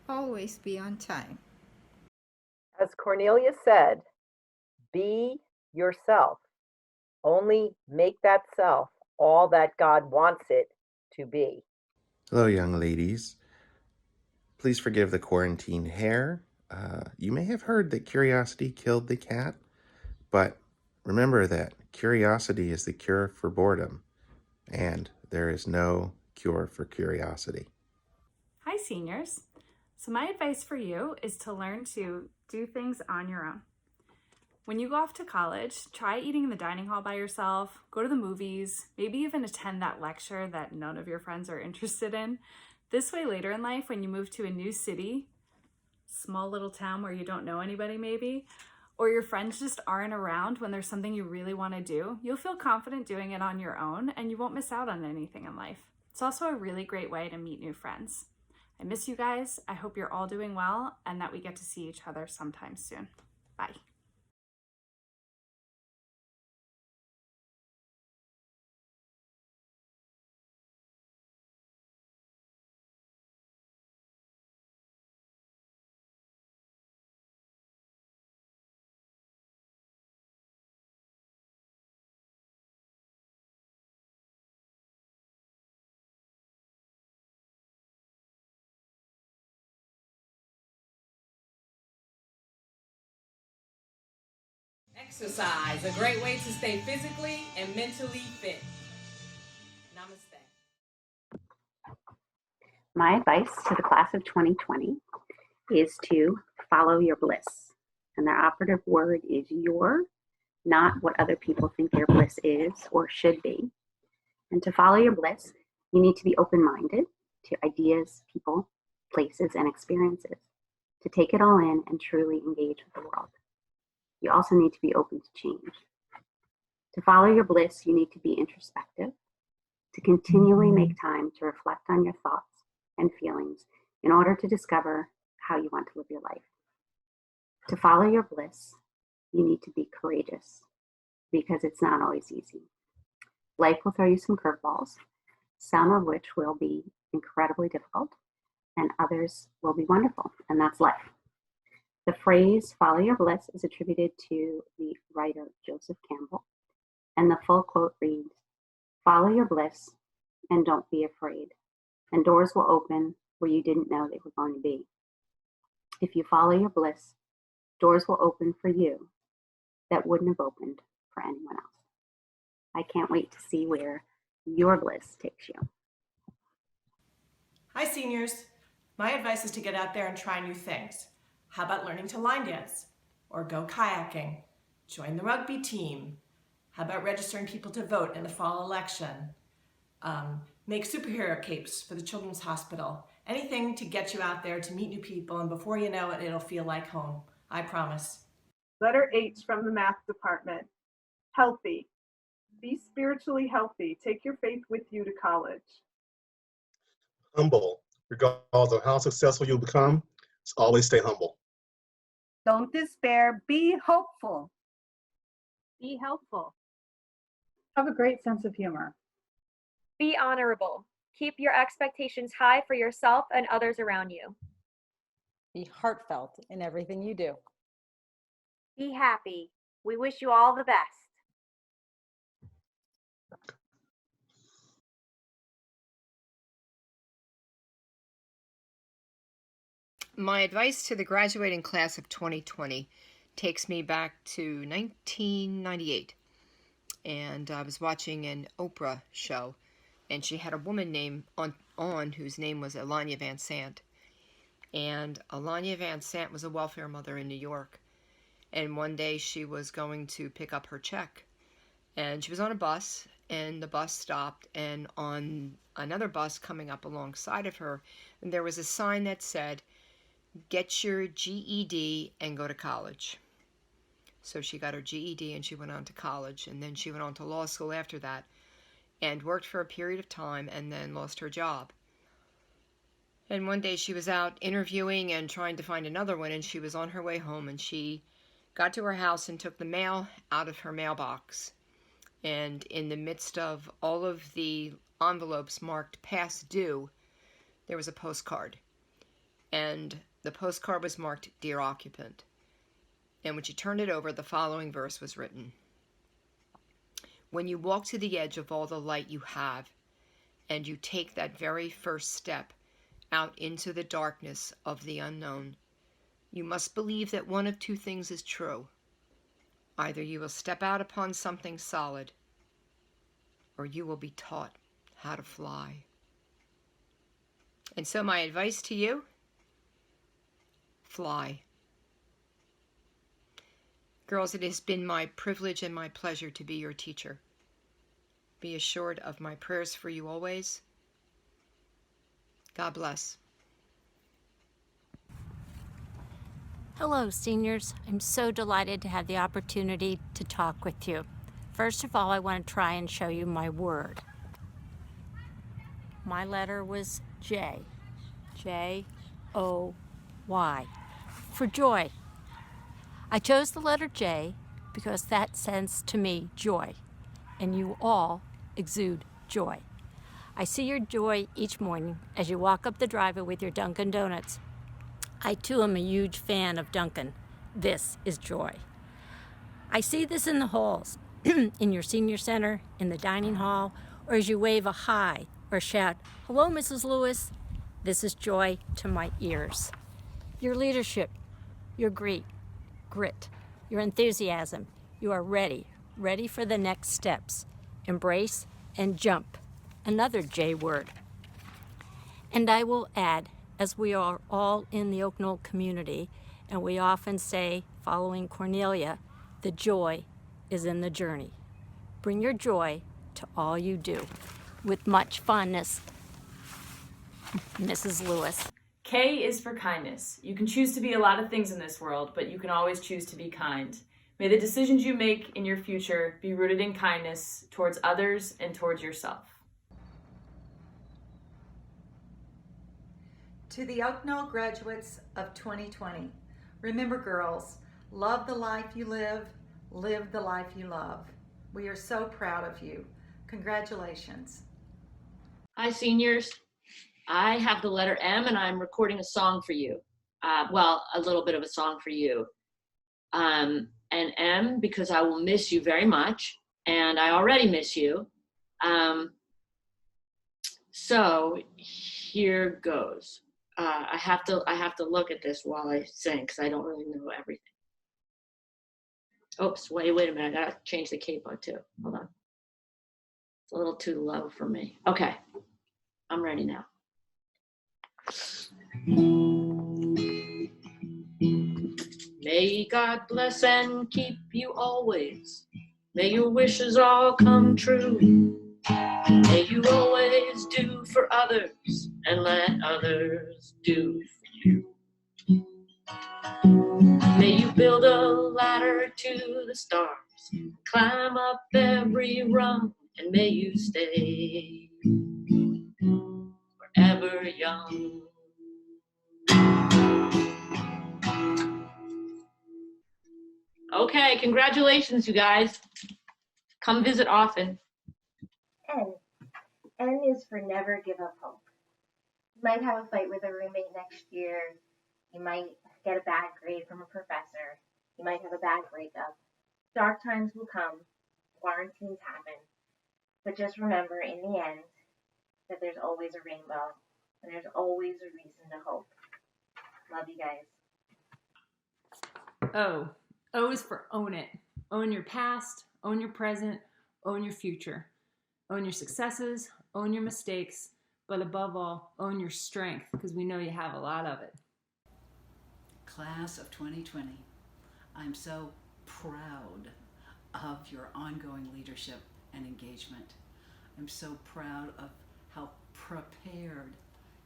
Always be on time. As Cornelia said, be yourself. Only make that self all that God wants it to be. Hello, young ladies. Please forgive the quarantine hair. You may have heard that curiosity killed the cat, but remember that curiosity is the cure for boredom, and there is no cure for curiosity. Hi, seniors. So, my advice for you is to learn to do things on your own. When you go off to college, try eating in the dining hall by yourself, go to the movies, maybe even attend that lecture that none of your friends are interested in. This way, later in life, when you move to a new city, small little town where you don't know anybody, maybe, or your friends just aren't around when there's something you really want to do, you'll feel confident doing it on your own and you won't miss out on anything in life. It's also a really great way to meet new friends. I miss you guys. I hope you're all doing well and that we get to see each other sometime soon. Bye. Exercise, a great way to stay physically and mentally fit. Namaste. My advice to the class of 2020 is to follow your bliss. And the operative word is your, not what other people think your bliss is or should be. And to follow your bliss, you need to be open-minded to ideas, people, places, and experiences, to take it all in and truly engage with the world. You also need to be open to change. To follow your bliss, you need to be introspective, to continually make time to reflect on your thoughts and feelings in order to discover how you want to live your life. To follow your bliss, you need to be courageous because it's not always easy. Life will throw you some curveballs, some of which will be incredibly difficult, and others will be wonderful, and that's life. The phrase follow your bliss is attributed to the writer Joseph Campbell, and the full quote reads, follow your bliss and don't be afraid, and doors will open where you didn't know they were going to be. If you follow your bliss, doors will open for you that wouldn't have opened for anyone else. I can't wait to see where your bliss takes you. Hi, seniors. My advice is to get out there and try new things. How about learning to line dance or go kayaking? Join the rugby team. How about registering people to vote in the fall election? Make superhero capes for the Children's Hospital. Anything to get you out there to meet new people, and before you know it, it'll feel like home. I promise. Letter H from the math department. Healthy. Be spiritually healthy. Take your faith with you to college. Humble. Regardless of how successful you become, just always stay humble. Don't despair. Be hopeful. Be helpful. Have a great sense of humor. Be honorable. Keep your expectations high for yourself and others around you. Be heartfelt in everything you do. Be happy. We wish you all the best. My advice to the graduating class of 2020 takes me back to 1998. And I was watching an Oprah show, and she had a woman named on whose name was Alanya Van Sant. And Alanya Van Sant was a welfare mother in New York. And one day she was going to pick up her check. And she was on a bus, and the bus stopped, and on another bus coming up alongside of her, and there was a sign that said, get your GED and go to college. So she got her GED and she went on to college, and then she went on to law school after that and worked for a period of time and then lost her job. And one day she was out interviewing and trying to find another one, and she was on her way home, and she got to her house and took the mail out of her mailbox. And in the midst of all of the envelopes marked past due, there was a postcard. and the postcard was marked Dear Occupant. And when she turned it over, the following verse was written. When you walk to the edge of all the light you have, and you take that very first step out into the darkness of the unknown, you must believe that one of two things is true. Either you will step out upon something solid, or you will be taught how to fly. And so my advice to you, fly. Girls, it has been my privilege and my pleasure to be your teacher. Be assured of my prayers for you always. God bless. Hello, seniors. I'm so delighted to have the opportunity to talk with you. First of all, I want to try and show you my word. My letter was J. J-O-Y. For joy. I chose the letter J because that sends to me joy, and you all exude joy. I see your joy each morning as you walk up the driveway with your Dunkin' Donuts. I too am a huge fan of Dunkin'. This is joy. I see this in the halls, in your senior center, in the dining hall, or as you wave a hi or shout, "Hello, Mrs. Lewis." This is joy to my ears. Your leadership, your grit, your enthusiasm. You are ready for the next steps. Embrace and jump. Another J word. And I will add, as we are all in the Oak Knoll community, and we often say, following Cornelia, the joy is in the journey. Bring your joy to all you do. With much fondness, Mrs. Lewis. K is for kindness. You can choose to be a lot of things in this world, but you can always choose to be kind. May the decisions you make in your future be rooted in kindness towards others and towards yourself. To the Oak Knoll graduates of 2020, remember, girls, love the life you live the life you love. We are so proud of you. Congratulations. Hi, seniors. I have the letter M, and I'm recording a song for you. Well, a little bit of a song for you. And M, because I will miss you very much, and I already miss you. So here goes. I have to look at this while I sing because I don't really know everything. Oops, wait a minute. I gotta change the capo too. Hold on. It's a little too low for me. Okay, I'm ready now. May God bless and keep you always. May your wishes all come true. May you always do for others and let others do for you. May you build a ladder to the stars, climb up every rung, and may you stay forever young. Okay, congratulations, you guys. Come visit often. N. N is for never give up hope. You might have a fight with a roommate next year. You might get a bad grade from a professor. You might have a bad breakup. Dark times will come. Quarantines happen. But just remember, in the end, that there's always a rainbow. And there's always a reason to hope. Love you guys. O. O is for own it. Own your past, own your present, own your future. Own your successes, own your mistakes, but above all, own your strength, because we know you have a lot of it. Class of 2020, I'm so proud of your ongoing leadership and engagement. I'm so proud of how prepared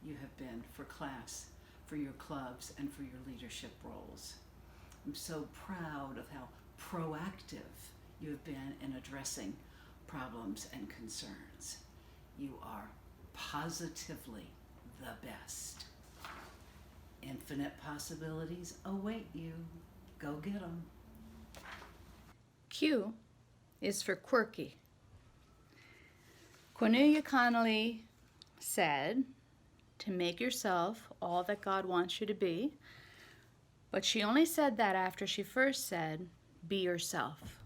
you have been for class, for your clubs, and for your leadership roles. I'm so proud of how proactive you have been in addressing problems and concerns. You are positively the best. Infinite possibilities await you. Go get them. Q is for quirky. Cornelia Connolly said, to make yourself all that God wants you to be. But she only said that after she first said, be yourself.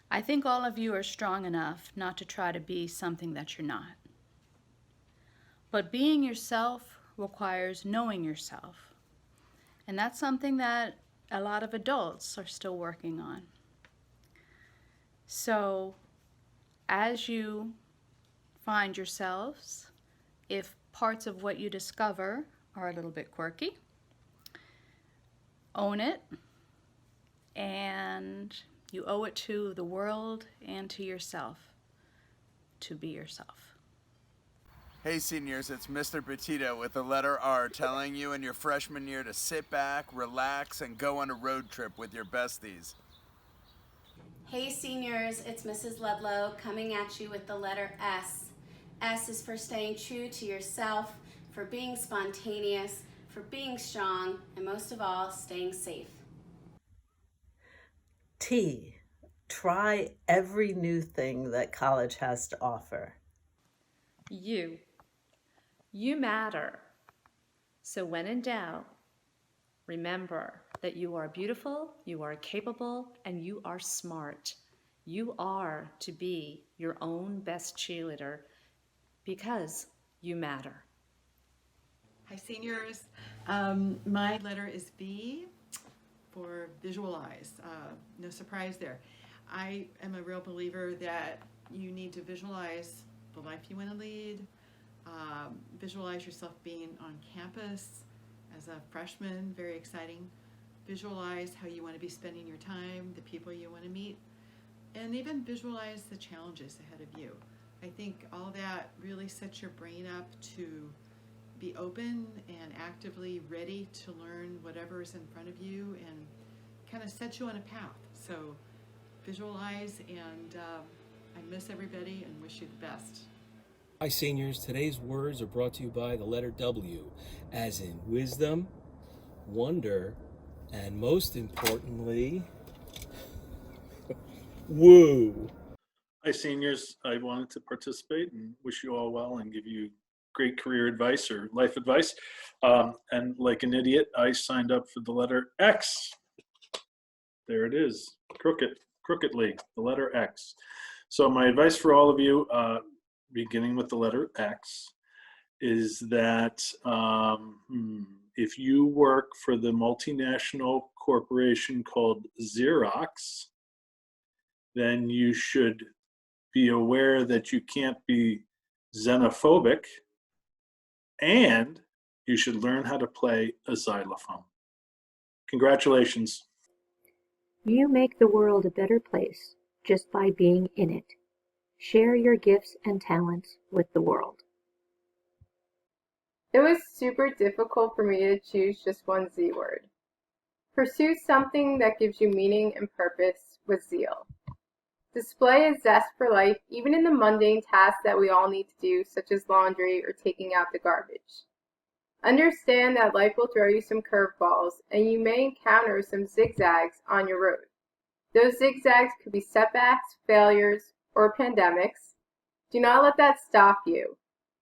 I think all of you are strong enough not to try to be something that you're not. But being yourself requires knowing yourself. And that's something that a lot of adults are still working on. So as you find yourselves, if parts of what you discover are a little bit quirky, own it, and you owe it to the world and to yourself to be yourself. Hey seniors, it's Mr. Petito with the letter R telling you in your freshman year to sit back, relax, and go on a road trip with your besties. Hey seniors, it's Mrs. Ludlow coming at you with the letter S. S is for staying true to yourself, for being spontaneous, for being strong, and most of all, staying safe. T, try every new thing that college has to offer. You matter. So when in doubt, remember that you are beautiful, you are capable, and you are smart. You are to be your own best cheerleader because you matter. Hi seniors, my letter is V for visualize. No surprise there. I am a real believer that you need to visualize the life you want to lead, visualize yourself being on campus as a freshman, very exciting. Visualize how you want to be spending your time, the people you want to meet, and even visualize the challenges ahead of you. I think all that really sets your brain up to be open and actively ready to learn whatever is in front of you and kind of sets you on a path. So visualize, and I miss everybody and wish you the best. Hi seniors, today's words are brought to you by the letter W, as in wisdom, wonder, and most importantly, woo. Hi seniors, I wanted to participate and wish you all well and give you great career advice or life advice. And like an idiot, I signed up for the letter X. There it is, crookedly, the letter X. So my advice for all of you, beginning with the letter X, is that if you work for the multinational corporation called Xerox, then you should be aware that you can't be xenophobic, and you should learn how to play a xylophone. Congratulations. You make the world a better place just by being in it. Share your gifts and talents with the world. It was super difficult for me to choose just one Z word. Pursue something that gives you meaning and purpose with zeal. Display a zest for life even in the mundane tasks that we all need to do, such as laundry or taking out the garbage. Understand that life will throw you some curveballs and you may encounter some zigzags on your road. Those zigzags could be setbacks, failures, or pandemics. Do not let that stop you.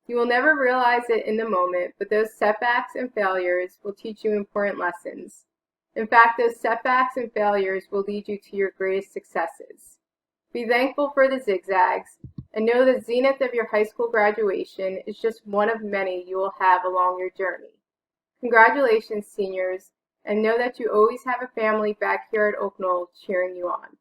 You will never realize it in the moment, but those setbacks and failures will teach you important lessons. In fact, those setbacks and failures will lead you to your greatest successes. Be thankful for the zigzags, and know the zenith of your high school graduation is just one of many you will have along your journey. Congratulations, seniors, and know that you always have a family back here at Oak Knoll cheering you on.